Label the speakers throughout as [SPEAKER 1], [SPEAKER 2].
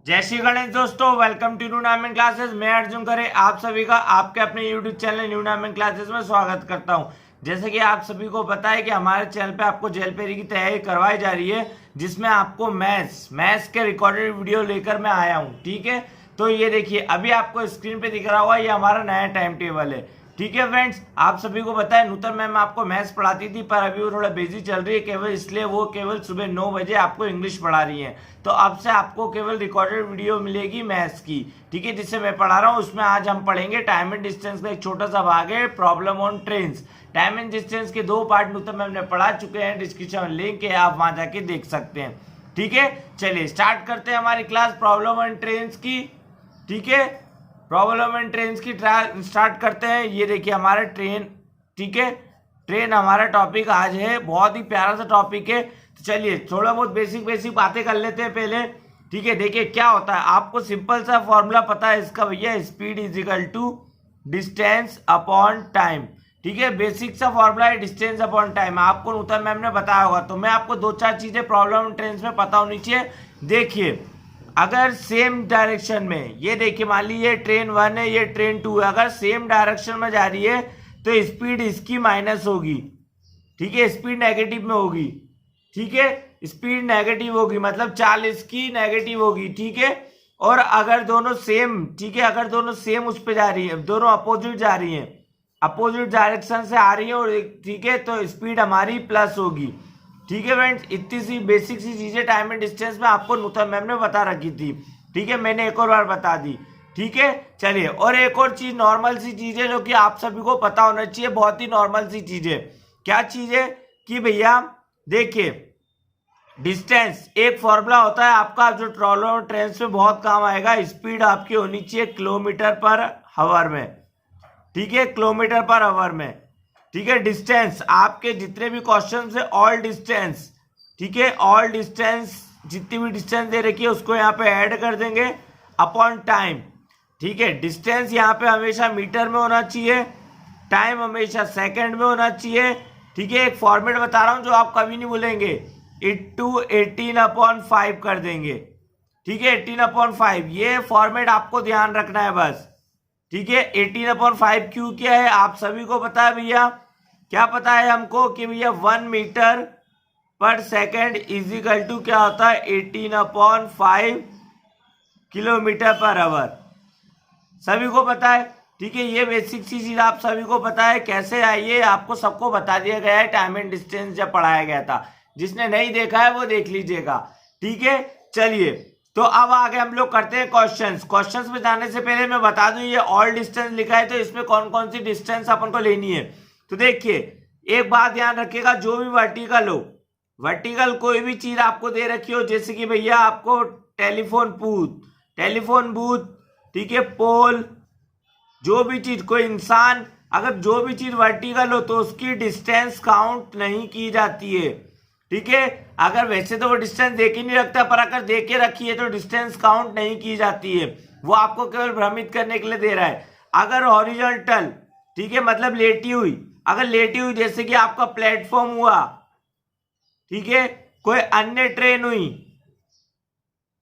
[SPEAKER 1] जय श्री गणेश दोस्तों, welcome to न्यूनामेंट classes. मैं अर्जुन खरे आप सभी का आपके अपने यूट्यूब चैनल न्यूनामेंट क्लासेस में स्वागत करता हूं। जैसे कि आप सभी को पता है कि हमारे चैनल पे आपको जेल पेरी की तैयारी करवाई जा रही है, जिसमें आपको मैथ्स के रिकॉर्डेड वीडियो लेकर मैं आया हूं। ठीक है, तो ये देखिए अभी आपको स्क्रीन पे दिख रहा होगा, ये हमारा नया टाइम टेबल है। ठीक है फ्रेंड्स, आप सभी को पता है नूतन मैम आपको मैथ्स पढ़ाती थी, पर अभी वो थोड़ा बिजी चल रही है केवल, इसलिए वो केवल सुबह 9 बजे आपको इंग्लिश पढ़ा रही है। तो अब से आपको केवल रिकॉर्डेड वीडियो मिलेगी मैथ्स की। ठीक है, जिससे मैं पढ़ा रहा हूँ उसमें आज हम पढ़ेंगे टाइम एंड डिस्टेंस का एक छोटा सा भाग है, problem on trains. Time and distance के 2 पार्ट नूतन मैम ने पढ़ा चुके हैं, डिस्क्रिप्शन में लिंक है, आप वहां जाके देख सकते हैं। ठीक है, चलिए स्टार्ट करते हैं हमारी क्लास प्रॉब्लम ऑन ट्रेन्स की। ठीक है, प्रॉब्लम एंड ट्रेन की स्टार्ट करते हैं। ये देखिए हमारा ट्रेन। ठीक है, ट्रेन हमारा टॉपिक आज है, बहुत ही प्यारा सा टॉपिक है। तो चलिए थोड़ा बहुत बेसिक बातें कर लेते हैं पहले। ठीक है, देखिए क्या होता है, आपको सिंपल सा फॉर्मूला पता है इसका भैया, speed is equal to distance upon time. ठीक है, बेसिक सा फॉर्मूला है डिस्टेंस अपॉन टाइम, आपको नूतन मैम ने बताया होगा। तो मैं आपको 2-4 चीजें प्रॉब्लम ट्रेन में पता होनी चाहिए। देखिए अगर सेम डायरेक्शन में, ये देखिए मान लीजिए ट्रेन 1 है, ये ट्रेन 2 है, अगर सेम डायरेक्शन में जा रही है तो स्पीड इसकी माइनस होगी। ठीक है, स्पीड नेगेटिव में होगी। ठीक है, स्पीड नेगेटिव होगी, मतलब चाल इसकी नेगेटिव होगी। ठीक है, और अगर दोनों सेम, ठीक है, अगर दोनों सेम उस पर जा रही है, दोनों अपोजिट जा रही है, अपोजिट डायरेक्शन से आ रही है, और ठीक है तो स्पीड हमारी प्लस होगी। ठीक है फ्रेंड्स, इतनी सी बेसिक सी चीजें टाइम एंड डिस्टेंस में आपको नूतन मैम ने बता रखी थी। ठीक है, मैंने एक और बार बता दी। ठीक है, चलिए और एक और चीज, नॉर्मल सी चीजें जो कि आप सभी को पता होना चाहिए, बहुत ही नॉर्मल सी चीजें। क्या चीजें कि भैया देखिए डिस्टेंस एक फॉर्मूला होता है आपका, जो ट्रॉलर ट्रेन में बहुत काम आएगा। स्पीड आपकी होनी चाहिए किलोमीटर पर आवर में। ठीक है, किलोमीटर पर आवर में। ठीक है, डिस्टेंस आपके जितने भी क्वेश्चन है, ऑल डिस्टेंस। ठीक है, ऑल डिस्टेंस, जितनी भी डिस्टेंस दे रखी है उसको यहाँ पे ऐड कर देंगे अपॉन टाइम। ठीक है, डिस्टेंस यहाँ पे हमेशा मीटर में होना चाहिए, टाइम हमेशा सेकंड में होना चाहिए। ठीक है, एक फॉर्मेट बता रहा हूँ जो आप कभी नहीं भूलेंगे, 18/5 कर देंगे। ठीक है, 18/5 ये फॉर्मेट आपको ध्यान रखना है बस। ठीक है, 18/5 क्यों क्या है आप सभी को पता है भैया, क्या पता है हमको कि भैया 1 मीटर पर सेकेंड इज इक्वल टू क्या होता है, 18/5 किलोमीटर पर आवर। सभी को पता है। ठीक है, ये बेसिक सी चीज आप सभी को पता है। कैसे आइए आपको सबको बता दिया गया है, टाइम एंड डिस्टेंस जब पढ़ाया गया था। जिसने नहीं देखा है वो देख लीजिएगा। ठीक है, चलिए तो अब आगे हम लोग करते हैं क्वेश्चंस में जाने से पहले मैं बता दूं, ये ऑल डिस्टेंस लिखा है तो इसमें कौन कौन सी डिस्टेंस अपन को लेनी है। तो देखिए एक बात ध्यान रखिएगा, जो भी वर्टिकल हो, वर्टिकल कोई भी चीज आपको दे रखी हो, जैसे कि भैया आपको टेलीफोन बूथ, ठीक है, पोल, जो भी चीज, कोई इंसान, अगर जो भी चीज वर्टिकल हो तो उसकी डिस्टेंस काउंट नहीं की जाती है। ठीक है, अगर वैसे तो वो डिस्टेंस देख ही नहीं रखता, पर अगर देख के रखी है तो डिस्टेंस काउंट नहीं की जाती है, वो आपको केवल भ्रमित करने के लिए दे रहा है। अगर हॉरिजॉन्टल, ठीक है, मतलब लेटी हुई, अगर लेटी हुई जैसे कि आपका प्लेटफॉर्म हुआ, ठीक है, कोई अन्य ट्रेन हुई,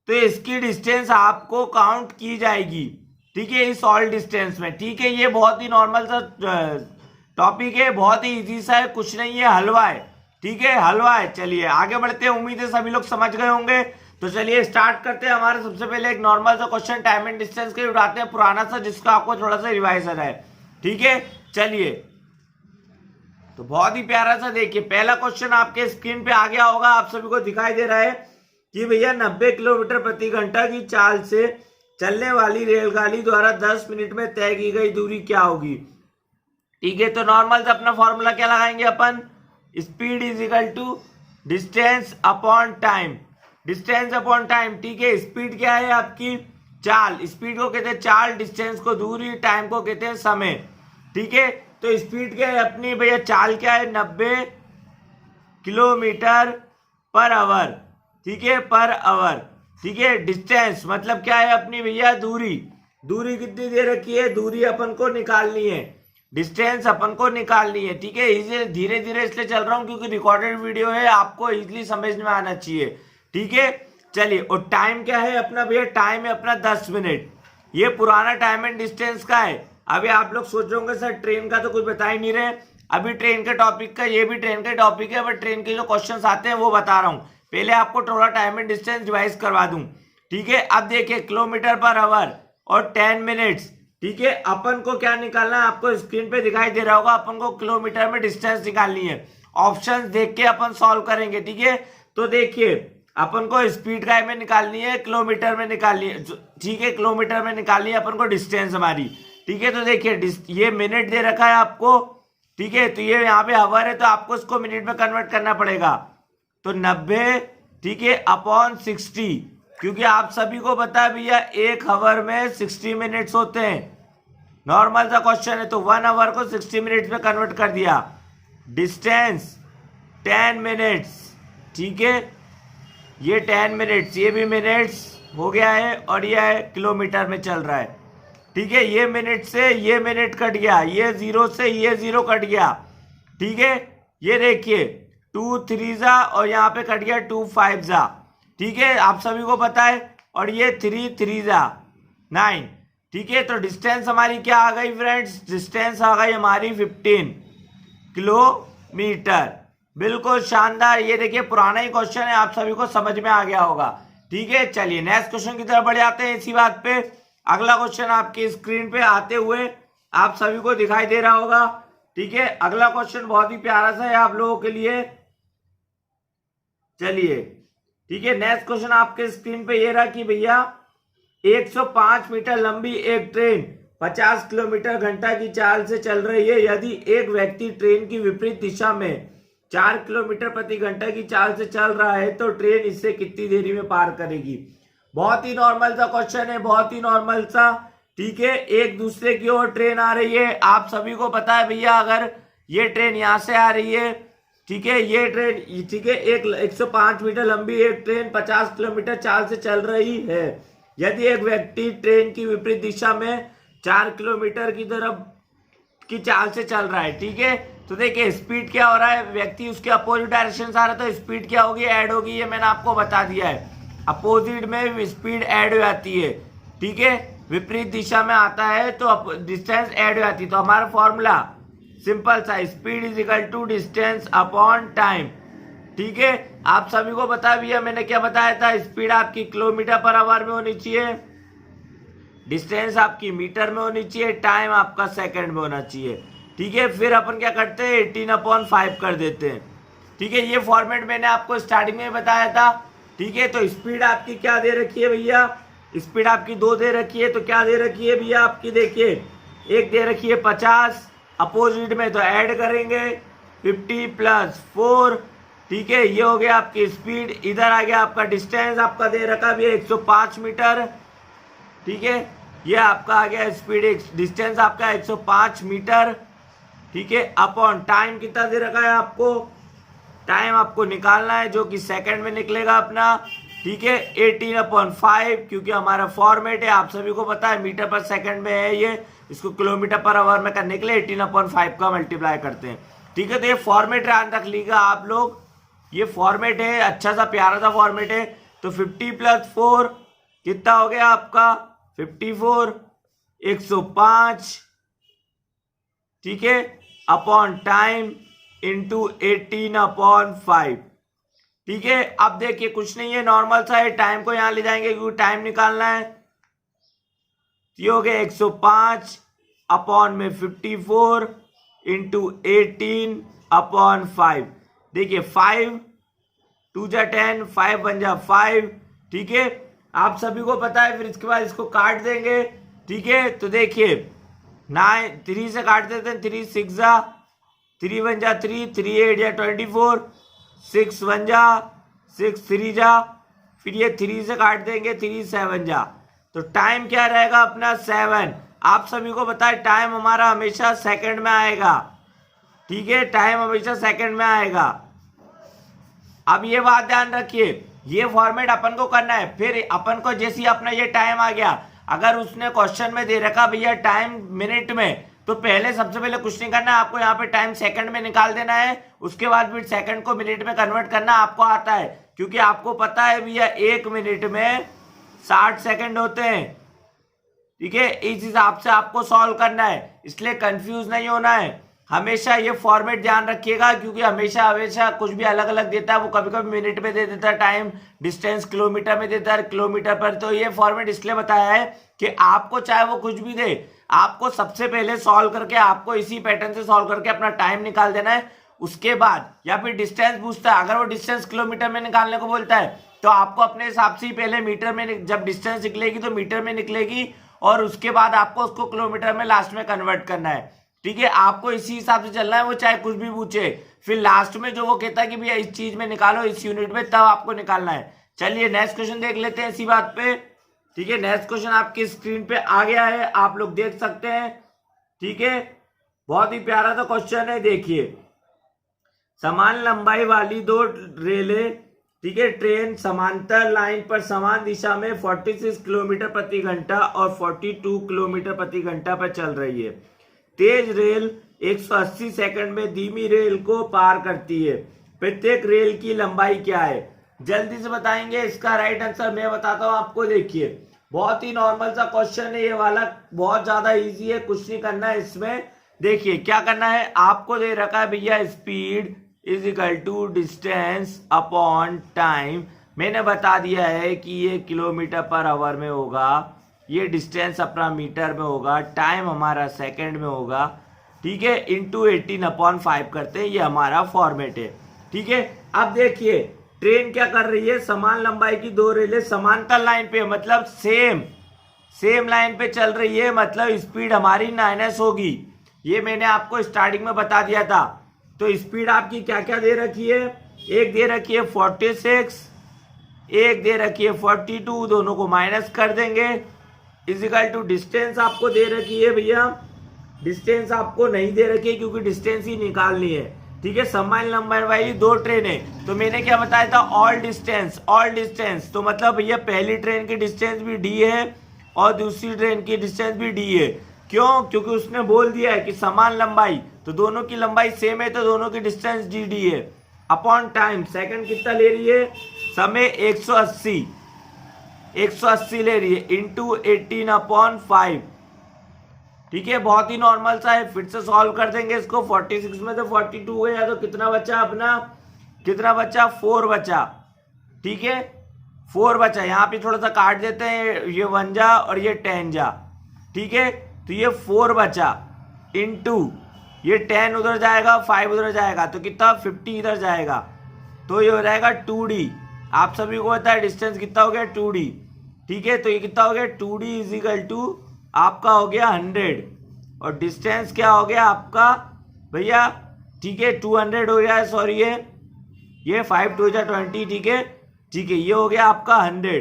[SPEAKER 1] तो इसकी डिस्टेंस आपको काउंट की जाएगी। ठीक है, इस ऑल डिस्टेंस में। ठीक है, ये बहुत ही नॉर्मल सा टॉपिक है, बहुत ही इजी सा है, कुछ नहीं है, हलवा है। ठीक है, हलवा है। चलिए आगे बढ़ते हैं, उम्मीद है सभी लोग समझ गए होंगे। तो चलिए स्टार्ट करते हैं। हमारे सबसे पहले एक नॉर्मल सा क्वेश्चन टाइम एंड डिस्टेंस के उठाते हैं, पुराना सा, जिसका आपको थोड़ा सा रिवाइजन है। ठीक है, चलिए तो बहुत ही प्यारा सा देखिए, पहला क्वेश्चन आपके स्क्रीन पे आ गया होगा, आप सभी को दिखाई दे रहा है कि भैया 90 किलोमीटर प्रति घंटा की चाल से चलने वाली रेलगाड़ी द्वारा 10 मिनट में तय की गई दूरी क्या होगी। ठीक है, तो नॉर्मल से अपना फॉर्मूला क्या लगाएंगे अपन, speed is equal to distance upon time. Distance upon time. ठीक है, स्पीड क्या है आपकी, चाल, स्पीड को कहते हैं चाल, डिस्टेंस को दूरी, टाइम को कहते हैं समय। ठीक है, तो स्पीड क्या है अपनी भैया, चाल क्या है 90 किलोमीटर पर आवर। ठीक है, पर आवर। ठीक है, डिस्टेंस मतलब क्या है अपनी भैया, दूरी कितनी दे रखी है, दूरी अपन को निकालनी है, डिस्टेंस अपन को निकालनी है। ठीक है, इसे धीरे धीरे इसलिए चल रहा हूं क्योंकि रिकॉर्डेड वीडियो है, आपको इजीली समझ में आना चाहिए। ठीक है, चलिए, और टाइम क्या है अपना भैया, टाइम है अपना 10 मिनट। ये पुराना टाइम एंड डिस्टेंस का है। अभी आप लोग सोचोगे सर ट्रेन का तो कुछ बता ही नहीं रहे। अभी ट्रेन के टॉपिक का, ये भी ट्रेन का टॉपिक है, बट ट्रेन के जो क्वेश्चंस आते हैं वो बता रहा हूँ। पहले आपको थोड़ा टाइम एंड डिस्टेंस डिवाइस करवा दूं, ठीक है। अब देखिए किलोमीटर पर आवर और 10 मिनट्स, ठीक है। अपन को क्या निकालना है, आपको स्क्रीन पे दिखाई दे रहा होगा, अपन को किलोमीटर में डिस्टेंस निकालनी है। ऑप्शंस देख के अपन सॉल्व करेंगे, ठीक है। तो देखिए अपन को स्पीड काय में निकालनी है, किलोमीटर में निकालनी है, ठीक है। किलोमीटर में निकालनी है अपन को डिस्टेंस हमारी, ठीक है। तो देखिए ये मिनट दे रखा है आपको, ठीक है। तो ये यहाँ पे आवर है, तो आपको इसको मिनट में कन्वर्ट करना पड़ेगा। तो 90, ठीक है, अपॉन 60, क्योंकि आप सभी को पता है भैया 1 आवर में 60 मिनट्स होते हैं। नॉर्मल सा क्वेश्चन है, तो 1 आवर को 60 मिनट्स में कन्वर्ट कर दिया। डिस्टेंस 10 मिनट्स, ठीक है। ये 10 मिनट्स, ये भी मिनट्स हो गया है, और ये है किलोमीटर में चल रहा है, ठीक है। ये मिनट से ये मिनट कट गया, ये 0 से ये 0 कट गया, ठीक है। ये देखिए 2 3 जा, और यहाँ पे कट गया 2 5 जा, ठीक है, आप सभी को पता है। और ये 3 3 जा 9, ठीक है। तो डिस्टेंस हमारी क्या आ गई फ्रेंड्स, डिस्टेंस आ गई हमारी 15 किलोमीटर। बिल्कुल शानदार। ये देखिए पुराना ही क्वेश्चन है, आप सभी को समझ में आ गया होगा, ठीक है। चलिए नेक्स्ट क्वेश्चन की तरफ बढ़ जाते हैं। इसी बात पे अगला क्वेश्चन आपकी स्क्रीन पे आते हुए आप सभी को दिखाई दे रहा होगा, ठीक है। अगला क्वेश्चन बहुत ही प्यारा सा है आप लोगों के लिए। चलिए, ठीक है, नेक्स्ट क्वेश्चन आपके स्क्रीन पे ये रहा कि भैया 105 मीटर लंबी एक ट्रेन 50 किलोमीटर घंटा की चाल से चल रही है। यदि एक व्यक्ति ट्रेन की विपरीत दिशा में 4 किलोमीटर प्रति घंटा की चाल से चल रहा है, तो ट्रेन इससे कितनी देरी में पार करेगी। बहुत ही नॉर्मल सा क्वेश्चन है, बहुत ही नॉर्मल सा, ठीक है। एक दूसरे की ओर ट्रेन आ रही है, आप सभी को पता है भैया, अगर ये ट्रेन यहां से आ रही है, ठीक है, ये ट्रेन, ठीक है, 105 मीटर लंबी एक ट्रेन 50 किलोमीटर चाल से चल रही है। यदि एक व्यक्ति ट्रेन की विपरीत दिशा में 4 किलोमीटर की तरफ की चाल से चल रहा है, ठीक है। तो देखिए स्पीड क्या हो रहा है, व्यक्ति उसके अपोजिट डायरेक्शन से आ रहा है, तो स्पीड क्या होगी, ऐड होगी। ये मैंने आपको बता दिया है, अपोजिट में स्पीड ऐड हो जाती है, ठीक है। विपरीत दिशा में आता है तो डिस्टेंस ऐड हो जाती है। तो हमारा फॉर्मूला सिंपल सा, speed is equal to distance upon time, ठीक है। आप सभी को पता है भैया, मैंने क्या बताया था, स्पीड आपकी किलोमीटर पर आवर में होनी चाहिए, डिस्टेंस आपकी मीटर में होनी चाहिए, टाइम आपका सेकंड में होना चाहिए, ठीक है। फिर अपन क्या करते हैं 18/5 कर देते हैं, ठीक है। ये फॉर्मेट मैंने आपको स्टार्टिंग में बताया था, ठीक है। तो स्पीड आपकी क्या दे रखी है भैया, स्पीड आपकी 2 दे रखी है, तो क्या दे रखी है भैया आपकी, देखिए एक दे रखी है 50 अपोजिट में, तो ऐड करेंगे 50 + 4, ठीक है। ये हो गया आपकी स्पीड। इधर आ गया आपका डिस्टेंस, आपका दे रखा भी 105 मीटर, ठीक है। ये आपका आ गया स्पीड, डिस्टेंस आपका 105 मीटर, ठीक है, अपॉन टाइम कितना दे रखा है आपको, टाइम आपको निकालना है जो कि सेकंड में निकलेगा अपना, ठीक है। 18/5, क्योंकि हमारा फॉर्मेट है, आप सभी को पता है मीटर पर सेकंड में है ये, इसको किलोमीटर पर आवर में करने के लिए 18/5 का मल्टीप्लाई करते हैं, ठीक है। तो ये फॉर्मेट ध्यान रख लीजिएगा आप लोग, ये फॉर्मेट है, अच्छा सा प्यारा सा फॉर्मेट है। तो 50 + 4 कितना हो गया आपका 54, 105, ठीक है, अपॉन टाइम इंटू 18/5, ठीक है। अब देखिए कुछ नहीं है, नॉर्मल सा है, टाइम को यहां ले जाएंगे क्योंकि टाइम निकालना है। ये हो गया 105 अपॉन में 54 इंटू 18/5। देखिए 5 2 जा 10, 5 1 जा 5, ठीक है। आप सभी को पता है, फिर इसके बाद इसको काट देंगे, ठीक है। तो देखिए 9 3 से काट देते हैं, 3 6 जा, 3 1 जा 3, 3 8 जा 24, 6 1 जा 6, 3 जा, फिर ये 3 से काट देंगे, 3 7 जा। तो टाइम क्या रहेगा अपना 7। आप सभी को पता है टाइम हमारा हमेशा सेकंड में आएगा, ठीक है, टाइम हमेशा सेकंड में आएगा। अब ये बात ध्यान रखिए, ये फॉर्मेट अपन को करना है। फिर अपन को जैसे ही अपना ये टाइम आ गया, अगर उसने क्वेश्चन में दे रखा भैया टाइम मिनट में, तो पहले सबसे पहले कुछ नहीं करना है, आपको यहाँ पे टाइम सेकंड में निकाल देना है। उसके बाद फिर सेकंड को मिनट में कन्वर्ट करना आपको आता है, क्योंकि आपको पता है भैया 1 मिनट में 60 सेकंड होते हैं। ठीक है, इस हिसाब से आपको सॉल्व करना है, इसलिए कंफ्यूज नहीं होना है। हमेशा ये फॉर्मेट ध्यान रखिएगा, क्योंकि हमेशा हमेशा कुछ भी अलग अलग देता है, वो कभी कभी मिनट में दे देता है टाइम, डिस्टेंस किलोमीटर में देता है किलोमीटर पर। तो ये फॉर्मेट इसलिए बताया है कि आपको चाहे वो कुछ भी दे, आपको सबसे पहले सॉल्व करके आपको इसी पैटर्न से सॉल्व करके अपना टाइम निकाल देना है। उसके बाद या फिर डिस्टेंस पूछता है, अगर वो डिस्टेंस किलोमीटर में निकालने को बोलता है तो आपको अपने हिसाब से ही पहले मीटर में, जब डिस्टेंस निकलेगी तो मीटर में निकलेगी, और उसके बाद आपको उसको किलोमीटर में लास्ट में कन्वर्ट करना है। ठीक है, आपको इसी हिसाब से चलना है, वो चाहे कुछ भी पूछे। फिर लास्ट में जो वो कहता है कि भैया इस चीज में निकालो, इस यूनिट में, तब आपको निकालना है। चलिए नेक्स्ट क्वेश्चन देख लेते हैं इसी बात पे। ठीक है, नेक्स्ट क्वेश्चन आपकी स्क्रीन पे आ गया है, आप लोग देख सकते हैं। ठीक है, बहुत ही प्यारा सा क्वेश्चन है, देखिए। समान लंबाई वाली दो रेलें, ठीक है, ट्रेन समांतर लाइन पर समान दिशा में 46 किलोमीटर प्रति घंटा और 42 किलोमीटर प्रति घंटा पर चल रही है। तेज रेल 180 सेकंड में धीमी रेल को पार करती है। प्रत्येक रेल की लंबाई क्या है? जल्दी से बताएंगे। इसका राइट आंसर मैं बताता हूं आपको। देखिए, बहुत ही नॉर्मल सा क्वेश्चन है ये वाला, बहुत ज्यादा इजी है, कुछ नहीं करना है इसमें। देखिए क्या करना है, आपको दे रखा है भैया speed is equal to distance upon time. मैंने बता दिया है कि ये किलोमीटर पर आवर में होगा, ये डिस्टेंस अपना मीटर में होगा, टाइम हमारा सेकंड में होगा। ठीक है, इंटू 18/5 करते हैं, ये हमारा फॉर्मेट है। ठीक है, अब देखिए ट्रेन क्या कर रही है, समान लंबाई की दो रेलें समांतर लाइन पे, मतलब सेम लाइन पे चल रही है, मतलब स्पीड हमारी 9s होगी। ये मैंने आपको स्टार्टिंग में बता दिया था। तो स्पीड आपकी क्या क्या दे रखी है, एक दे रखी है 46, एक दे रखी है 42, दोनों को माइनस कर देंगे। इजिकल टू डिस्टेंस आपको दे रखी है भैया, डिस्टेंस आपको नहीं दे रखी है क्योंकि डिस्टेंस ही निकालनी है। ठीक है, समान लंबाई वाली दो ट्रेन है, तो मैंने क्या बताया था, ऑल डिस्टेंस। तो मतलब भैया पहली ट्रेन की डिस्टेंस भी डी है और दूसरी ट्रेन की डिस्टेंस भी डी है। क्यों? क्योंकि उसने बोल दिया है कि समान लंबाई, तो दोनों की लंबाई सेम है, तो दोनों की डिस्टेंस डी डी है। अपॉन टाइम, सेकंड कितना ले रही है, समय 180 ले रही है, इंटू 18/5। ठीक है, बहुत ही नॉर्मल सा है। फिर से सॉल्व कर देंगे इसको। 46 में से 42 गया तो कितना बचा अपना, कितना बचा, 4 बचा। ठीक है, 4 बचा। यहाँ पे थोड़ा सा काट देते हैं, ये 1 जा और ये 10 जा। ठीक है, तो ये 4 बचा, इंटू ये 10 उधर जाएगा, 5 उधर जाएगा, तो कितना 50 इधर जाएगा, तो ये हो जाएगा 2D। आप सभी को पता है डिस्टेंस कितना हो गया, 2D। ठीक है, तो ये कितना हो गया, 2D इज इक्वल टू आपका हो गया 100, और डिस्टेंस क्या हो गया आपका भैया, ठीक है 200 हो गया है, सॉरी ये 5 2 जा 20। ठीक है, ये हो गया आपका 100।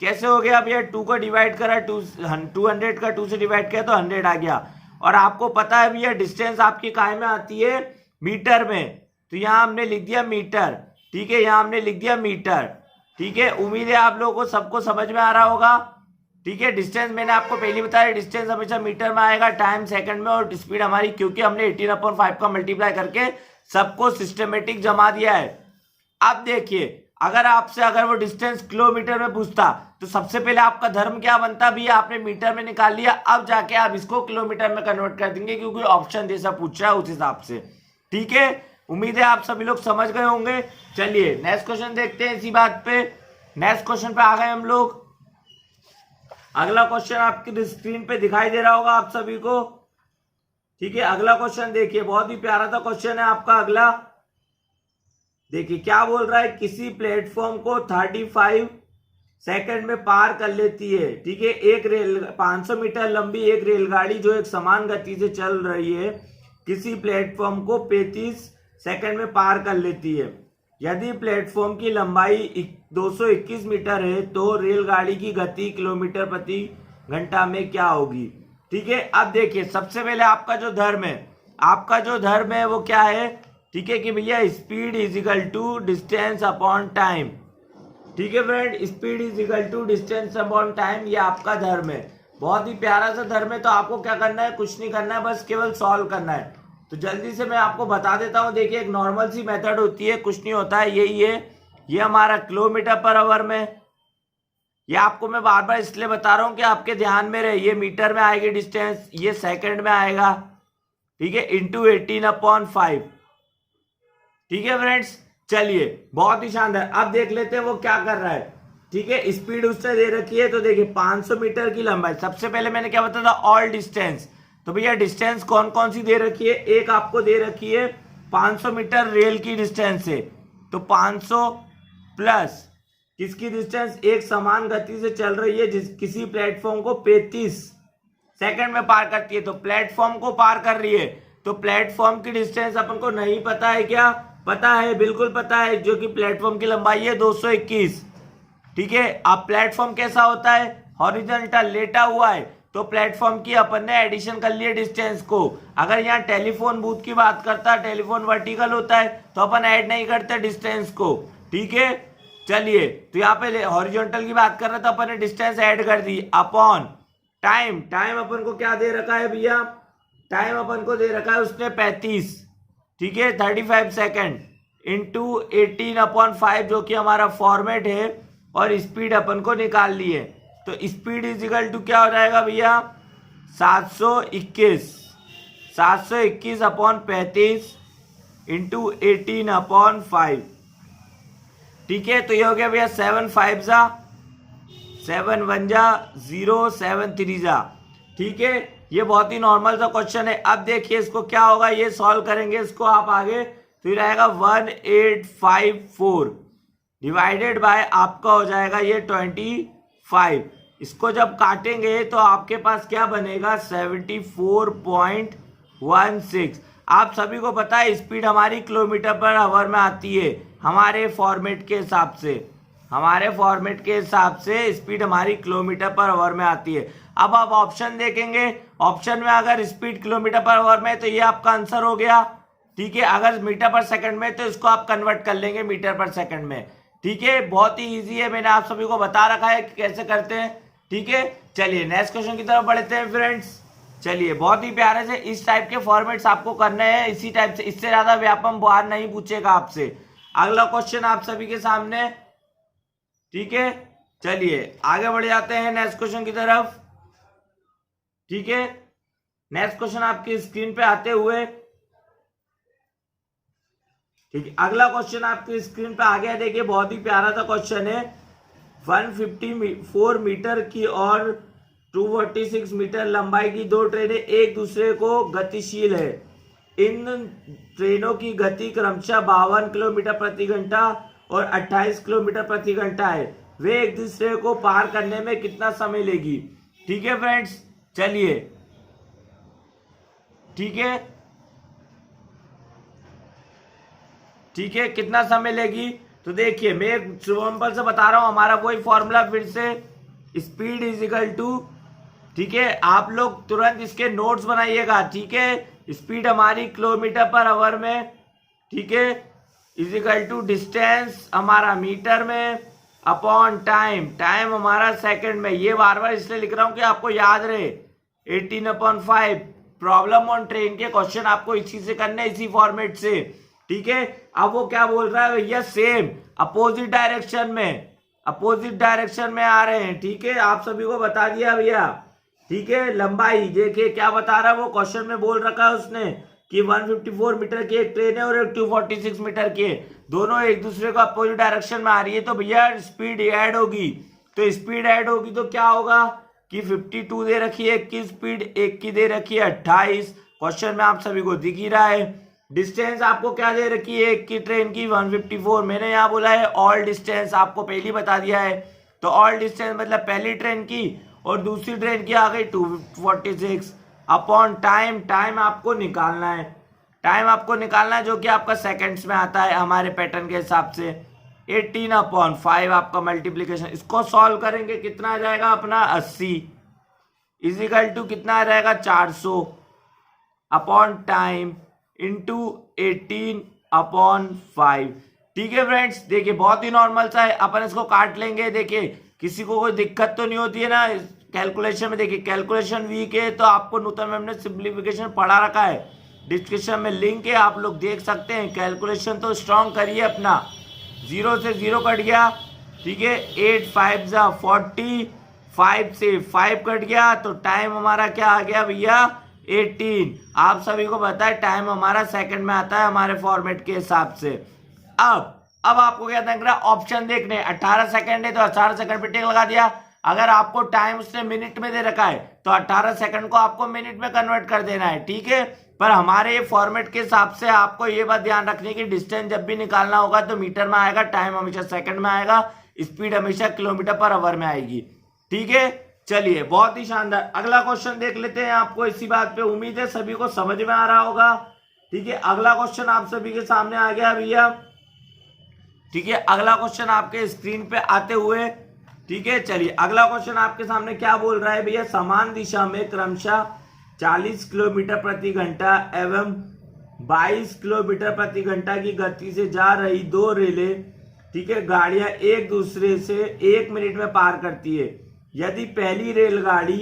[SPEAKER 1] कैसे हो गया भैया, 2 को डिवाइड करा, 200 का 2 से डिवाइड किया तो 100 आ गया। और आपको पता है भैया डिस्टेंस आपकी काय में आती है, मीटर में, तो यहाँ हमने लिख दिया मीटर। ठीक है, यहाँ हमने लिख दिया मीटर। ठीक है, उम्मीद है आप लोगों को सबको समझ में आ रहा होगा। ठीक है, डिस्टेंस मैंने आपको पहले बताया, डिस्टेंस हमेशा मीटर में आएगा, टाइम सेकंड में, और स्पीड हमारी, क्योंकि हमने 18/5 का मल्टीप्लाई करके सबको सिस्टमेटिक जमा दिया है। अब देखिए, अगर वो डिस्टेंस किलोमीटर में पूछता तो सबसे पहले आपका धर्म क्या बनता भैया, आपने मीटर में निकाल लिया, अब जाके आप इसको किलोमीटर में कन्वर्ट कर देंगे, क्योंकि ऑप्शन जैसा पूछ रहा है उस हिसाब से। ठीक है, उम्मीद है आप सभी लोग समझ गए होंगे। चलिए नेक्स्ट क्वेश्चन देखते हैं इसी बात पे। नेक्स्ट क्वेश्चन पे आ गए हम लोग। अगला क्वेश्चन आपकी स्क्रीन पे दिखाई दे रहा होगा आप सभी को। ठीक है, अगला क्वेश्चन देखिए, बहुत ही प्यारा सा क्वेश्चन है आपका अगला। देखिए क्या बोल रहा है, किसी प्लेटफॉर्म को 35 सेकंड में पार कर लेती है। ठीक है, एक रेल 500 मीटर लंबी एक रेलगाड़ी जो एक समान गति से चल रही है, किसी प्लेटफॉर्म को 35 सेकंड में पार कर लेती है। यदि प्लेटफॉर्म की लंबाई 221 मीटर है तो रेलगाड़ी की गति किलोमीटर प्रति घंटा में क्या होगी। ठीक है, अब देखिए सबसे पहले आपका जो धर्म है वो क्या है, ठीक है, कि भैया speed is equal to distance upon time. ठीक है friend, speed is equal to distance upon time, ये आपका धर्म है। बहुत ही प्यारा सा धर्म है। तो आपको क्या करना है, कुछ नहीं करना है, बस केवल सॉल्व करना है। तो जल्दी से मैं आपको बता देता हूं। देखिए एक नॉर्मल सी मेथड होती है, कुछ नहीं होता है, यही है ये हमारा किलोमीटर पर आवर में। ये आपको मैं बार बार इसलिए बता रहा हूं कि आपके ध्यान में रहे, ये मीटर में आएगी डिस्टेंस, ये सेकंड में आएगा, ठीक है, इंटू 18/5। ठीक है फ्रेंड्स, चलिए बहुत ही शानदार। अब देख लेते हैं वो क्या कर रहा है। ठीक है, स्पीड उससे दे रखी है, तो देखिए 500 मीटर की लंबाई। सबसे पहले मैंने क्या बताया था, ऑल डिस्टेंस। तो भैया डिस्टेंस कौन कौन सी दे रखी है, एक आपको दे रखी है 500 मीटर रेल की डिस्टेंस है, तो 500 प्लस किसकी डिस्टेंस, एक समान गति से चल रही है जिस किसी प्लेटफॉर्म को 35 सेकंड में पार करती है, तो प्लेटफॉर्म को पार कर रही है। तो प्लेटफॉर्म की डिस्टेंस अपन को नहीं पता है क्या, पता है, बिल्कुल पता है, जो कि प्लेटफॉर्म की लंबाई है 221। ठीक है, अब प्लेटफॉर्म कैसा होता है, हॉरिजॉन्टल, लेटा हुआ है, तो प्लेटफॉर्म की अपन ने एडिशन कर लिया डिस्टेंस को। अगर यहाँ टेलीफोन बूथ की बात करता है, टेलीफोन वर्टिकल होता है, तो अपन ऐड नहीं करते डिस्टेंस को। ठीक है, चलिए, तो यहाँ पे हॉरिजॉन्टल की बात कर रहे तो अपन ने डिस्टेंस ऐड कर दी अपॉन टाइम। टाइम अपन को क्या दे रखा है भैया, टाइम अपन को दे रखा है उसने 35, ठीक है, 35 सेकेंड, इंटू 18/5 जो कि हमारा फॉर्मेट है, और स्पीड अपन को निकाल ली है। तो स्पीड इज इक्वल टू क्या हो जाएगा भैया, 721/35 इंटू 18/5। ठीक है, तो ये हो गया भैया 7 5 जा 7 1 जा 0 7 3 जा। ठीक है, ये बहुत ही नॉर्मल सा क्वेश्चन है। अब देखिए इसको क्या होगा, ये सॉल्व करेंगे इसको आप आगे, तो ये रहेगा 1854 डिवाइडेड बाय आपका हो जाएगा ये 25। इसको जब काटेंगे तो आपके पास क्या बनेगा, 74.16। आप सभी को पता है स्पीड हमारी किलोमीटर पर आवर में आती है, हमारे फॉर्मेट के हिसाब से, हमारे फॉर्मेट के हिसाब से स्पीड हमारी किलोमीटर पर आवर में आती है। अब आप ऑप्शन देखेंगे, ऑप्शन में अगर स्पीड किलोमीटर पर आवर में तो ये आपका आंसर हो गया। ठीक है, अगर मीटर पर सेकंड में तो इसको आप कन्वर्ट कर लेंगे मीटर पर सेकंड में। ठीक है, बहुत ही इजी है, मैंने आप सभी को बता रखा है कि कैसे करते हैं। ठीक है, चलिए नेक्स्ट क्वेश्चन की तरफ बढ़ते हैं फ्रेंड्स। चलिए, बहुत ही प्यारे से इस टाइप के फॉर्मेट्स आपको करने हैं, इसी टाइप से, इससे ज्यादा व्यापम बार नहीं पूछेगा आपसे। अगला क्वेश्चन आप सभी के सामने। ठीक है, चलिए आगे बढ़ जाते हैं नेक्स्ट क्वेश्चन की तरफ। ठीक है, नेक्स्ट क्वेश्चन आपकी स्क्रीन पे आते हुए, ठीक है, अगला क्वेश्चन आपकी स्क्रीन पे आ गया। देखिए बहुत ही प्यारा सा क्वेश्चन है। 154 मीटर की और 246 मीटर लंबाई की दो ट्रेनें एक दूसरे को गतिशील है। इन ट्रेनों की गति क्रमशः 52 किलोमीटर प्रति घंटा और 28 किलोमीटर प्रति घंटा है। वे एक दूसरे को पार करने में कितना समय लेगी। ठीक है फ्रेंड्स, चलिए, ठीक है, ठीक है, कितना समय लेगी, तो देखिए मैं एक सिंपल से बता रहा हूं, हमारा वही फॉर्मूला फिर से, स्पीड इज इक्वल टू, ठीक है, आप लोग तुरंत इसके नोट्स बनाइएगा। ठीक है, स्पीड हमारी किलोमीटर पर आवर में, ठीक है, इज इक्वल टू डिस्टेंस हमारा मीटर में अपॉन टाइम, टाइम हमारा सेकंड में। ये बार बार इसलिए लिख रहा हूं कि आपको याद रहे, 18/5। प्रॉब्लम ऑन ट्रेन के क्वेश्चन आपको इसी से करने, इसी फॉर्मेट से। ठीक है, अब वो क्या बोल रहा है भैया, सेम अपोजिट डायरेक्शन में, अपोजिट डायरेक्शन में आ रहे हैं। ठीक है, आप सभी को बता दिया भैया। ठीक है, लंबाई देखिए क्या बता रहा है वो, क्वेश्चन में बोल रखा है उसने कि 154 मीटर की एक ट्रेन है और एक 246 मीटर की है, दोनों एक दूसरे को अपोजिट डायरेक्शन में आ रही है, तो भैया स्पीड ऐड होगी। तो स्पीड ऐड होगी तो क्या होगा कि 52 दे रखी है, एक की स्पीड, एक की दे रखी है 28, क्वेश्चन में आप सभी को दिख ही रहा है। डिस्टेंस आपको क्या दे रखी है, एक की ट्रेन की 154, मैंने यहाँ बोला है ऑल डिस्टेंस, आपको पहले बता दिया है। तो ऑल डिस्टेंस मतलब पहली ट्रेन की और दूसरी ट्रेन की आ गई 246 अपॉन टाइम, टाइम आपको निकालना है, टाइम आपको निकालना है जो कि आपका सेकंड्स में आता है हमारे पैटर्न के हिसाब से। 18/5 आपका मल्टीप्लीकेशन, इसको सॉल्व करेंगे कितना आ जाएगा अपना 80 इजिकल टू कितना आ जाएगा 400 अपॉन टाइम इंटू 18/5। ठीक है फ्रेंड्स, देखिए बहुत ही नॉर्मल सा है, अपन इसको काट लेंगे। देखिए किसी को कोई दिक्कत तो नहीं होती है ना कैलकुलेशन में। देखिए कैलकुलेशन वीक है तो आपको नूतन मैम ने सिंप्लीफिकेशन पढ़ा रखा है, डिस्क्रिप्शन में लिंक है, आप लोग देख सकते हैं। कैलकुलेशन तो स्ट्रॉन्ग करिए अपना, 0 से 0 कट गया, ठीक है। 8 5 जा 40, 5 से 5 कट गया, तो टाइम हमारा क्या आ गया भैया 18। आप सभी को पता है टाइम हमारा सेकंड में आता है हमारे फॉर्मेट के हिसाब से। अब आपको क्या देख रहा है, ऑप्शन देखने, 18 सेकंड है तो 18 सेकंड पे टिक लगा दिया। अगर आपको टाइम उसने मिनट में दे रखा है तो 18 सेकंड को आपको मिनट में कन्वर्ट कर देना है, ठीक है। पर हमारे ये फॉर्मेट के हिसाब से आपको ये बात ध्यान रखनी है कि डिस्टेंस जब भी निकालना होगा तो मीटर में आएगा, टाइम हमेशा सेकंड में आएगा, स्पीड हमेशा किलोमीटर पर आवर में आएगी, ठीक है। चलिए बहुत ही शानदार, अगला क्वेश्चन देख लेते हैं। आपको इसी बात पे उम्मीद है सभी को समझ में आ रहा होगा, ठीक है। अगला क्वेश्चन आप सभी के सामने आ गया भैया, ठीक है। अगला क्वेश्चन आपके स्क्रीन पे आते हुए, ठीक है। चलिए अगला क्वेश्चन आपके सामने क्या बोल रहा है भैया, समान दिशा में क्रमशः 40 किलोमीटर प्रति घंटा एवं 22 किलोमीटर प्रति घंटा की गति से जा रही दो रेलें, ठीक है, गाड़ियां एक दूसरे से 1 मिनट में पार करती है। यदि पहली रेलगाड़ी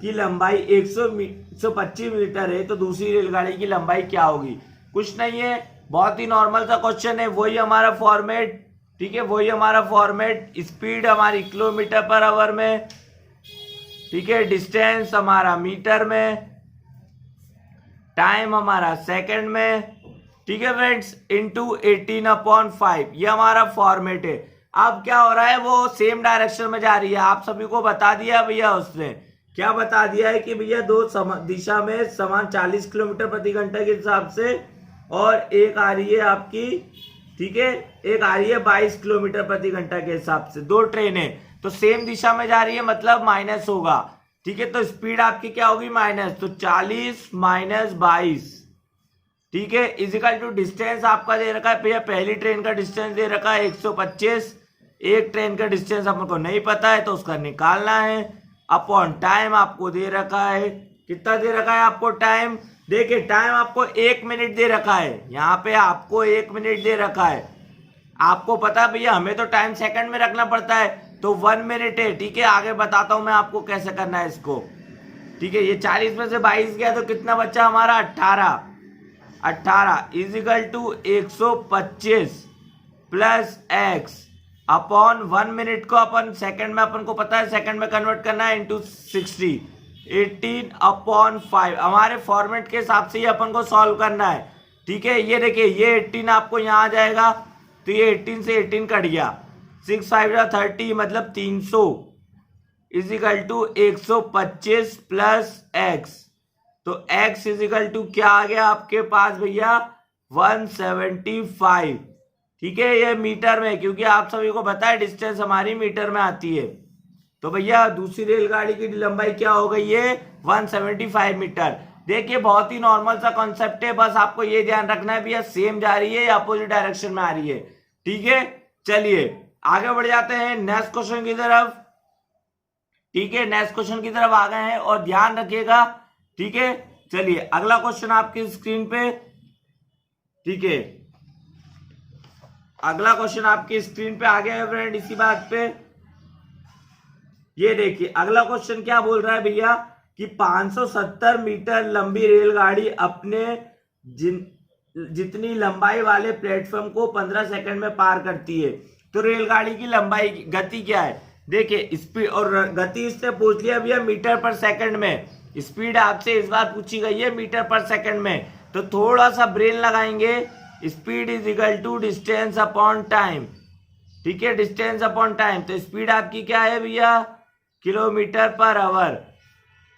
[SPEAKER 1] की लंबाई 125 मीटर है तो दूसरी रेलगाड़ी की लंबाई क्या होगी। कुछ नहीं है, बहुत ही नॉर्मल सा क्वेश्चन है, वही हमारा फॉर्मेट, ठीक है, वही हमारा फॉर्मेट। स्पीड हमारी किलोमीटर पर आवर में, ठीक है, डिस्टेंस हमारा मीटर में, टाइम हमारा सेकंड में, ठीक है फ्रेंड्स, इंटू 18/5, ये हमारा फॉर्मेट है। अब क्या हो रहा है, वो सेम डायरेक्शन में जा रही है, आप सभी को बता दिया भैया, उसने क्या बता दिया है कि भैया दो दिशा में समान 40 किलोमीटर प्रति घंटा के हिसाब से, और एक आ रही है आपकी, ठीक है, एक आ रही है 22 किलोमीटर प्रति घंटा के हिसाब से। दो ट्रेनें तो सेम दिशा में जा रही है, मतलब माइनस होगा, ठीक है। तो स्पीड आपकी क्या होगी माइनस, तो 40 माइनस 22, ठीक है, इजिकल टू डिस्टेंस आपका दे रखा है भैया, पहली ट्रेन का डिस्टेंस दे रखा है 125, एक ट्रेन का डिस्टेंस आपको नहीं पता है तो उसका निकालना है, अपॉन टाइम आपको दे रखा है, कितना दे रखा है आपको टाइम, देखिए टाइम आपको 1 मिनट दे रखा है, यहाँ पे आपको 1 मिनट दे रखा है। आपको पता है भैया हमें तो टाइम सेकंड में रखना पड़ता है, तो 1 मिनट है, ठीक है। आगे बताता हूं मैं आपको कैसे करना है इसको, ठीक है। ये 40 में से 22 गया तो कितना बच्चा हमारा 18 is equal to 125 plus x upon 1 minute को अपन सेकंड में, अपन को पता है सेकंड में कन्वर्ट करना है, इंटू 60, 18/5। हमारे फॉर्मेट के हिसाब से ही अपन को सॉल्व करना है, ठीक है। ये देखिए ये 18 आपको यहाँ आ जाएगा, तो ये 18 से 18 कट गया, 6 5 30 मतलब 300 इजिकल टू 125 प्लस एक्स, तो x इजिकल टू क्या आ गया आपके पास भैया 175, ठीक है। ये मीटर में, क्योंकि आप सभी को पता है डिस्टेंस हमारी मीटर में आती है, तो भैया दूसरी रेलगाड़ी की लंबाई क्या हो गई है 175 मीटर। देखिए बहुत ही नॉर्मल सा कॉन्सेप्ट है, बस आपको ये ध्यान रखना है भैया सेम जा रही है या अपोजिट डायरेक्शन में आ रही है, ठीक है। चलिए आगे बढ़ जाते हैं नेक्स्ट क्वेश्चन की तरफ, ठीक है। नेक्स्ट क्वेश्चन की तरफ आ गए हैं और ध्यान रखिएगा, ठीक है। चलिए अगला क्वेश्चन आपकी स्क्रीन पे, ठीक है, अगला क्वेश्चन आपकी स्क्रीन पे आ गया है फ्रेंड। इसी बात पे ये देखिए अगला क्वेश्चन क्या बोल रहा है भैया कि 570 मीटर लंबी रेलगाड़ी अपने जितनी लंबाई वाले प्लेटफॉर्म को 15 सेकंड में पार करती है, तो रेलगाड़ी की लंबाई गति क्या है। देखिए स्पीड और गति इससे पूछ लिया भैया मीटर पर सेकंड में, स्पीड आपसे इस बार पूछी गई है मीटर पर सेकंड में, तो थोड़ा सा ब्रेन लगाएंगे। Speed is equal to distance upon time, ठीक है, डिस्टेंस अपॉन टाइम। तो स्पीड आपकी क्या है भैया किलोमीटर पर आवर,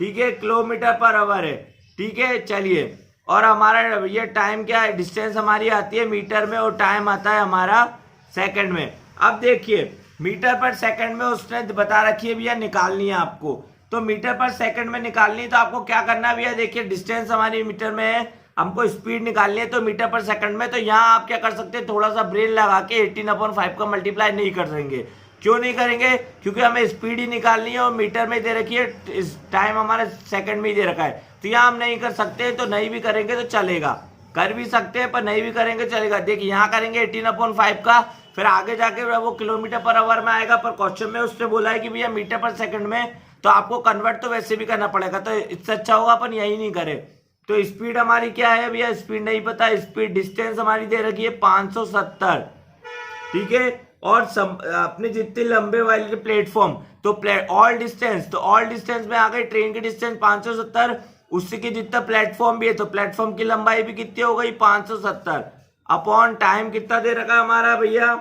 [SPEAKER 1] ठीक है, किलोमीटर पर आवर है, ठीक है। चलिए और हमारा ये टाइम क्या है, डिस्टेंस हमारी आती है मीटर में और टाइम आता है हमारा सेकंड में। अब देखिए मीटर पर सेकंड में उसने बता रखी है भैया निकालनी है आपको, तो मीटर पर सेकंड में निकालनी है तो आपको क्या करना है भैया, देखिए डिस्टेंस हमारी मीटर में है, हमको स्पीड निकालनी है तो मीटर पर सेकंड में, तो यहाँ आप क्या कर सकते हैं थोड़ा सा ब्रेन लगा के 18/5 का मल्टीप्लाई नहीं कर देंगे। क्यों नहीं करेंगे, क्योंकि हमें स्पीड ही निकालनी है और मीटर में दे रखी है, टाइम हमारे सेकंड में ही दे रखा है, तो यहाँ हम नहीं कर सकते, तो नहीं भी करेंगे तो चलेगा, कर भी सकते हैं पर नहीं भी करेंगे चलेगा। देखिए यहाँ करेंगे 18/5 का, फिर आगे जाके वो किलोमीटर पर आवर में आएगा, पर क्वेश्चन में उसने बोला है कि भैया मीटर पर सेकंड में, तो आपको कन्वर्ट तो वैसे भी करना पड़ेगा, तो इससे अच्छा होगा अपन यही नहीं करें। तो स्पीड हमारी क्या है भैया, स्पीड नहीं पता, स्पीड डिस्टेंस हमारी दे रखी है 570, ठीक है, और अपने जितने लंबे वाले प्लेटफॉर्म, तो ऑल डिस्टेंस, तो ऑल डिस्टेंस में आ गई ट्रेन की डिस्टेंस 570, उससे के जितना प्लेटफॉर्म भी है तो प्लेटफॉर्म की लंबाई भी कितनी हो गई 570, अपॉन टाइम कितना दे रखा हमारा भैया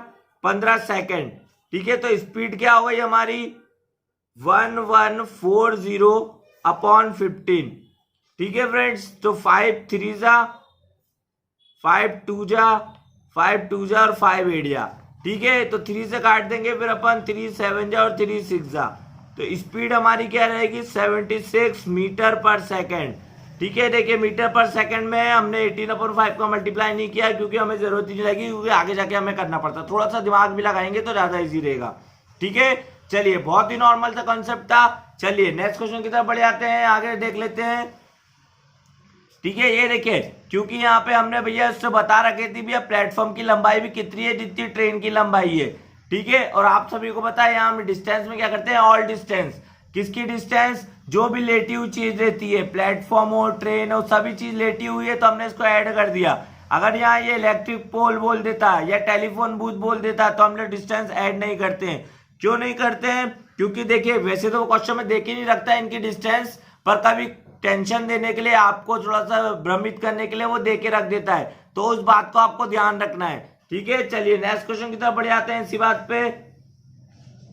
[SPEAKER 1] 15 सेकेंड। ठीक है, तो स्पीड क्या हो गई हमारी 1140 अपॉन 15। ठीक है फ्रेंड्स, तो 5 3 जा 5 2 जा 5 2 जा और 5 8 जा। ठीक है, तो 3 से काट देंगे, फिर अपन 3 7 जा और 3 6 जा, तो स्पीड हमारी क्या रहेगी 76 मीटर पर सेकेंड। ठीक है, देखिए मीटर पर सेकंड में हमने 18/5 का मल्टीप्लाई नहीं किया क्योंकि हमें जरूरत ही नहीं लगेगी, क्योंकि आगे जाके हमें करना पड़ता, थोड़ा सा दिमाग भी लगाएंगे तो ज्यादा इजी रहेगा। ठीक है, चलिए बहुत ही नॉर्मल सा कॉन्सेप्ट था। चलिए नेक्स्ट क्वेश्चन की तरफ बढ़ जाते हैं, आगे देख लेते हैं। ठीक है, ये देखिए, क्योंकि यहाँ पे हमने भैया उससे बता रखे थी भैया प्लेटफॉर्म की लंबाई भी कितनी है जितनी ट्रेन की लंबाई है। ठीक है, और आप सभी को पता है यहाँ हम डिस्टेंस में क्या करते हैं, ऑल डिस्टेंस। किसकी डिस्टेंस, जो भी लेटी हुई चीज रहती है, प्लेटफॉर्म हो ट्रेन हो सभी चीज लेटी हुई है, तो हमने इसको ऐड कर दिया। अगर यहाँ ये इलेक्ट्रिक पोल बोल देता या टेलीफोन बूथ बोल देता तो हम लोग डिस्टेंस ऐड नहीं करते हैं। क्यों नहीं करते हैं, क्योंकि देखिए वैसे तो क्वेश्चन में देख ही नहीं रखता है इनकी डिस्टेंस, पर कभी टेंशन देने के लिए, आपको थोड़ा सा भ्रमित करने के लिए वो दे के रख देता है, तो उस बात को आपको ध्यान रखना है। ठीक है, चलिए नेक्स्ट क्वेश्चन की तरफ बढ़ जाते हैं इसी बात पे।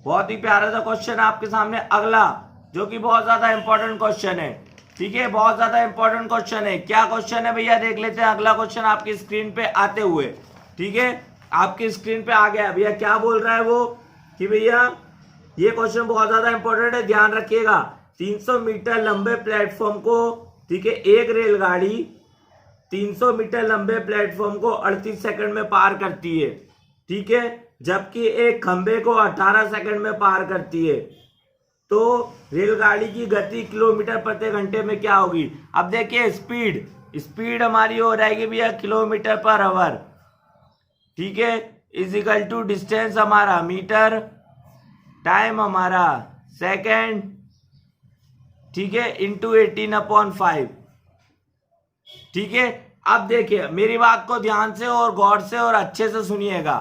[SPEAKER 1] बहुत ही प्यारा सा क्वेश्चन आपके सामने अगला, जो कि बहुत ज्यादा इंपॉर्टेंट क्वेश्चन है। ठीक है, बहुत ज्यादा इंपॉर्टेंट क्वेश्चन है। क्या क्वेश्चन है भैया, देख लेते हैं अगला क्वेश्चन आपकी स्क्रीन पे आते हुए। ठीक है, आपकी स्क्रीन पे आ गया भैया, क्या बोल रहा है वो कि भैया ये क्वेश्चन बहुत ज्यादा इंपॉर्टेंट है, ध्यान रखिएगा। 300 मीटर लंबे प्लेटफॉर्म को, ठीक है, एक रेलगाड़ी 300 मीटर लंबे प्लेटफॉर्म को 38 सेकंड में पार करती है। ठीक है, जबकि एक खंबे को 18 सेकंड में पार करती है, तो रेलगाड़ी की गति किलोमीटर प्रति घंटे में क्या होगी। अब देखिए स्पीड हमारी हो जाएगी भैया किलोमीटर पर आवर। ठीक है, इज इक्वल टू डिस्टेंस हमारा मीटर, टाइम हमारा सेकंड, ठीक है, इंटू 18/5। ठीक है, अब देखिए मेरी बात को ध्यान से और गौर से और अच्छे से सुनिएगा।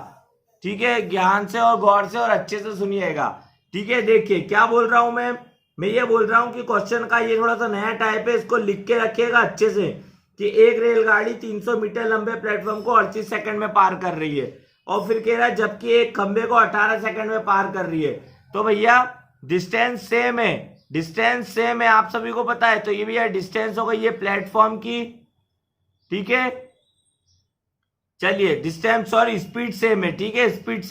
[SPEAKER 1] ठीक है, ध्यान से और गौर से और अच्छे से सुनिएगा। ठीक है, देखिए क्या बोल रहा हूं मैं ये बोल रहा हूं कि क्वेश्चन का ये थोड़ा सा नया टाइप है, इसको लिख के रखिएगा अच्छे से कि एक रेलगाड़ी 300 मीटर लंबे प्लेटफॉर्म को 38 सेकंड में पार कर रही है, और फिर कह रहा है जबकि एक खंबे को 18 सेकंड में पार कर रही है। तो भैया डिस्टेंस सेम है, आप सभी को पता है। तो ये भैया डिस्टेंस हो गई ये प्लेटफॉर्म की। ठीक है, चलिए डिस्टेंस स्पीड सेम है। ठीक है, स्पीड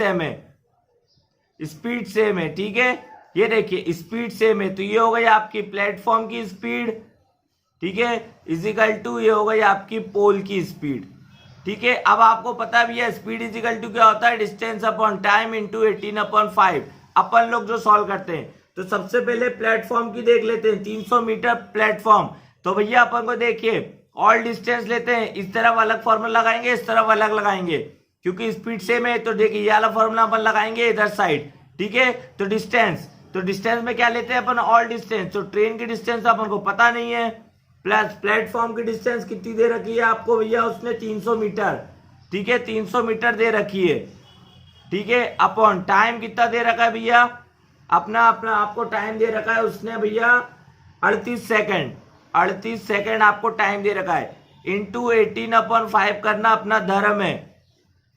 [SPEAKER 1] सेम है। ठीक है, ये देखिए स्पीड सेम है, तो ये हो गई आपकी प्लेटफॉर्म की स्पीड। ठीक है, इजिकल टू ये हो गई आपकी पोल की स्पीड। ठीक है, अब आपको पता भी है स्पीड इजिकल टू क्या होता है, डिस्टेंस अपॉन टाइम इंटू 18/5। अपन लोग जो सॉल्व करते हैं, तो सबसे पहले प्लेटफॉर्म की देख लेते हैं, 300 मीटर प्लेटफॉर्म। तो भैया अपन को देखिए ऑल डिस्टेंस लेते हैं, इस तरफ अलग फॉर्मूला लगाएंगे, इस तरफ अलग लगाएंगे, क्योंकि स्पीड सेम है। तो देखिए ये वाला फॉर्मूला अपन लगाएंगे इधर साइड। ठीक है, तो डिस्टेंस में क्या लेते हैं अपन, ऑल डिस्टेंस। तो ट्रेन की डिस्टेंस अपन को पता नहीं है, प्लस प्लेटफॉर्म की डिस्टेंस कितनी दे रखी है आपको भैया, उसने 300 मीटर। ठीक है, 300 मीटर दे रखी है। ठीक है, अपॉन टाइम कितना दे रखा है भैया, अपना आपको टाइम दे रखा है उसने भैया 38 सेकंड आपको टाइम दे रखा है, इंटू 18/5 करना अपना धर्म है।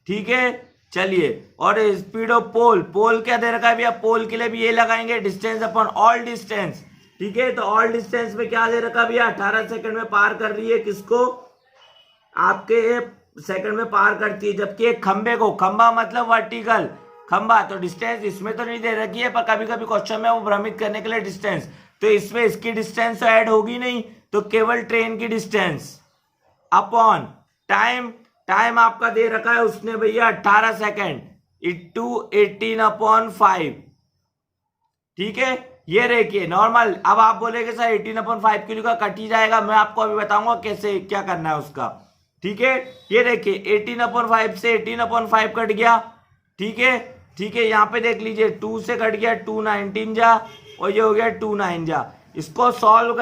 [SPEAKER 1] ठीक है, चलिए, और स्पीड ऑफ पोल क्या दे रखा है भैया, पोल के लिए भी ये लगाएंगे, डिस्टेंस अपॉन ऑल डिस्टेंस। ठीक है, तो ऑल डिस्टेंस में क्या दे रखा भैया, 18 सेकंड में पार कर रही है, किसको, आपके सेकंड में पार करती है, जबकि एक खंबा मतलब वर्टिकल खंबा, तो डिस्टेंस इसमें तो नहीं दे रखी है, पर कभी कभी क्वेश्चन में वो भ्रमित करने के लिए डिस्टेंस, तो इसमें इसकी डिस्टेंस तो ऐड होगी नहीं, तो केवल ट्रेन की डिस्टेंस अपॉन टाइम आपका दे रखा है उसने भैया 18 सेकंड इंटू 18/5। ठीक है, ये देखिए नॉर्मल। अब आप बोलेगे सर 18/5 किलो का कट ही जाएगा, मैं आपको अभी बताऊंगा कैसे क्या करना है उसका। ठीक है, ये देखिए 18/5 से 18/5 कट गया। ठीक है, यहाँ पे देख लीजिए 2 से कट गया 2 19 जा, और ये हो गया 2 9 जा। इसको सॉल्व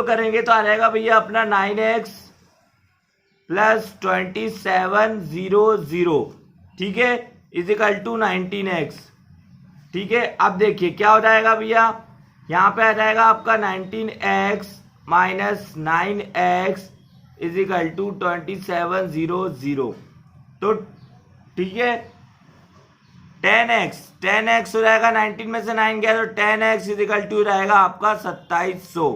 [SPEAKER 1] करेंगे तो आ जाएगा भैया अपना 9x + 2700। ठीक है, इजिकल टू 19x। ठीक है, अब देखिए क्या हो जाएगा भैया, यहाँ पे आ जाएगा आपका 19x minus 9x is equal to 2700। तो ठीक है, 10x हो जाएगा, 19 में से 9 गया तो 10x इजिकल टू रहेगा आपका 2700।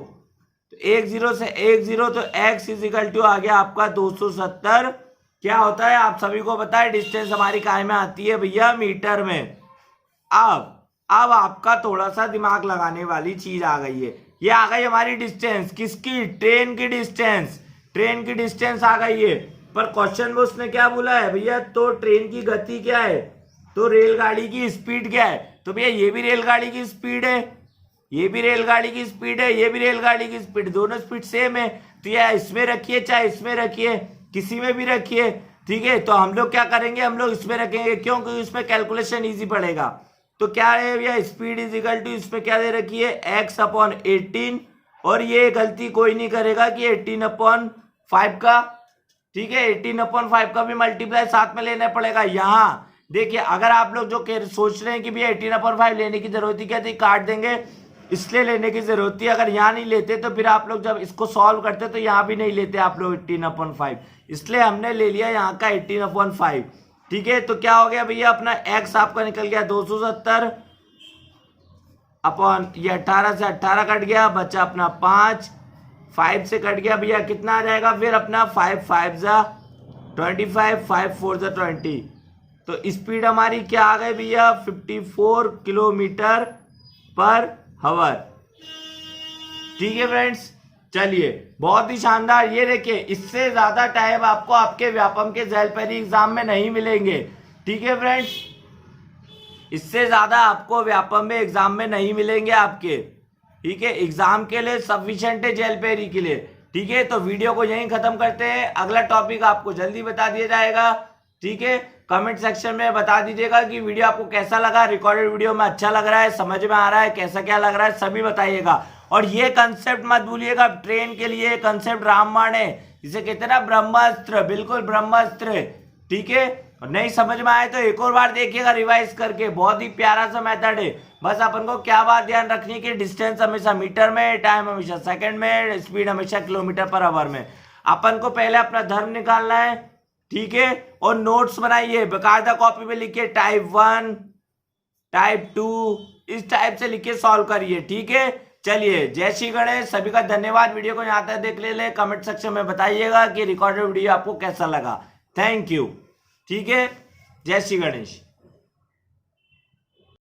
[SPEAKER 1] तो 10 से 10 तो x इजिकल टू आ गया आपका 270। क्या होता है आप सभी को पता है, डिस्टेंस हमारी काय में आती है भैया, मीटर में। अब आपका थोड़ा सा दिमाग लगाने वाली चीज आ गई है। ये आ गई हमारी डिस्टेंस, किसकी, ट्रेन की डिस्टेंस। ट्रेन की डिस्टेंस आ गई है, पर क्वेश्चन में उसने क्या बोला है भैया, तो ट्रेन की गति क्या है, तो रेलगाड़ी की स्पीड क्या है। तो भैया ये भी रेलगाड़ी की स्पीड है, ये भी रेलगाड़ी की स्पीड है, ये भी रेलगाड़ी की स्पीड, दोनों स्पीड सेम है। तो या इसमें रखिए चाहे इसमें रखिए, किसी में भी रखिए। ठीक है, तो हम लोग क्या करेंगे, हम लोग इसमें रखेंगे, क्यों, क्योंकि इसमें कैलकुलेशन इजी पड़ेगा। तो क्या है भैया, स्पीड इज इक्वल टू, इसमें क्या दे रखी है, x अपॉन 18। और ये गलती कोई नहीं करेगा कि 18/5 का, ठीक है, 18/5 का भी मल्टीप्लाई साथ में लेना पड़ेगा। यहाँ देखिए, अगर आप लोग जो सोच रहे हैं कि भैया 18/5 लेने की जरूरत ही क्या थी, काट देंगे, इसलिए लेने की जरूरत थी। अगर यहाँ नहीं लेते तो फिर आप लोग जब इसको सॉल्व करते तो यहाँ भी नहीं लेते आप लोग 18/5, इसलिए हमने ले लिया यहाँ का 18/5। ठीक है, तो क्या हो गया भैया, अपना x आपका निकल गया 270 अपॉन ये 18 से 18 कट गया, बचा अपना 5 से कट गया भैया, कितना आ जाएगा फिर अपना 5 5 जा 25, 5 4 जा 20। तो स्पीड हमारी क्या आ गई भैया, 54 किलोमीटर पर हवर। ठीक है फ्रेंड्स, चलिए बहुत ही शानदार। ये देखिए, इससे ज्यादा टाइम आपको आपके व्यापम के जेएलपीआरई एग्जाम में नहीं मिलेंगे। ठीक है फ्रेंड्स, इससे ज्यादा आपको व्यापम में एग्जाम में नहीं मिलेंगे आपके। ठीक है, एग्जाम के लिए सफिशिएंट है जेएलपीआरई के लिए। ठीक है, तो वीडियो को यहीं खत्म करते हैं, अगला टॉपिक आपको जल्दी बता दिया जाएगा। ठीक है, कमेंट सेक्शन में बता दीजिएगा कि वीडियो आपको कैसा लगा, रिकॉर्डेड वीडियो में अच्छा लग रहा है, समझ में आ रहा है, कैसा क्या लग रहा है, सभी बताइएगा। और ये कंसेप्ट मत भूलिएगा, ट्रेन के लिए कंसेप्ट रामबाण है, इसे कहते हैं ना ब्रह्मास्त्र, बिल्कुल ब्रह्मास्त्र। ठीक है, और नहीं समझ में आए तो एक और बार देखिएगा रिवाइज करके, बहुत ही प्यारा सा मेथड है। बस अपन को क्या बात ध्यान रखनी कि डिस्टेंस हमेशा मीटर में, टाइम हमेशा सेकंड में, स्पीड हमेशा किलोमीटर पर आवर में। अपन को पहले अपना धर्म निकालना है। ठीक है, और नोट्स बनाइए, बाकायदा कॉपी में लिखिए, टाइप 1 टाइप 2 इस टाइप से लिखिए, सॉल्व करिए। ठीक है, चलिए जय श्री गणेश, सभी का धन्यवाद। वीडियो को यहाँ तक देख ले, कमेंट सेक्शन में बताइएगा कि रिकॉर्डेड वीडियो आपको कैसा लगा। Thank you. ठीक है, जय श्री गणेश।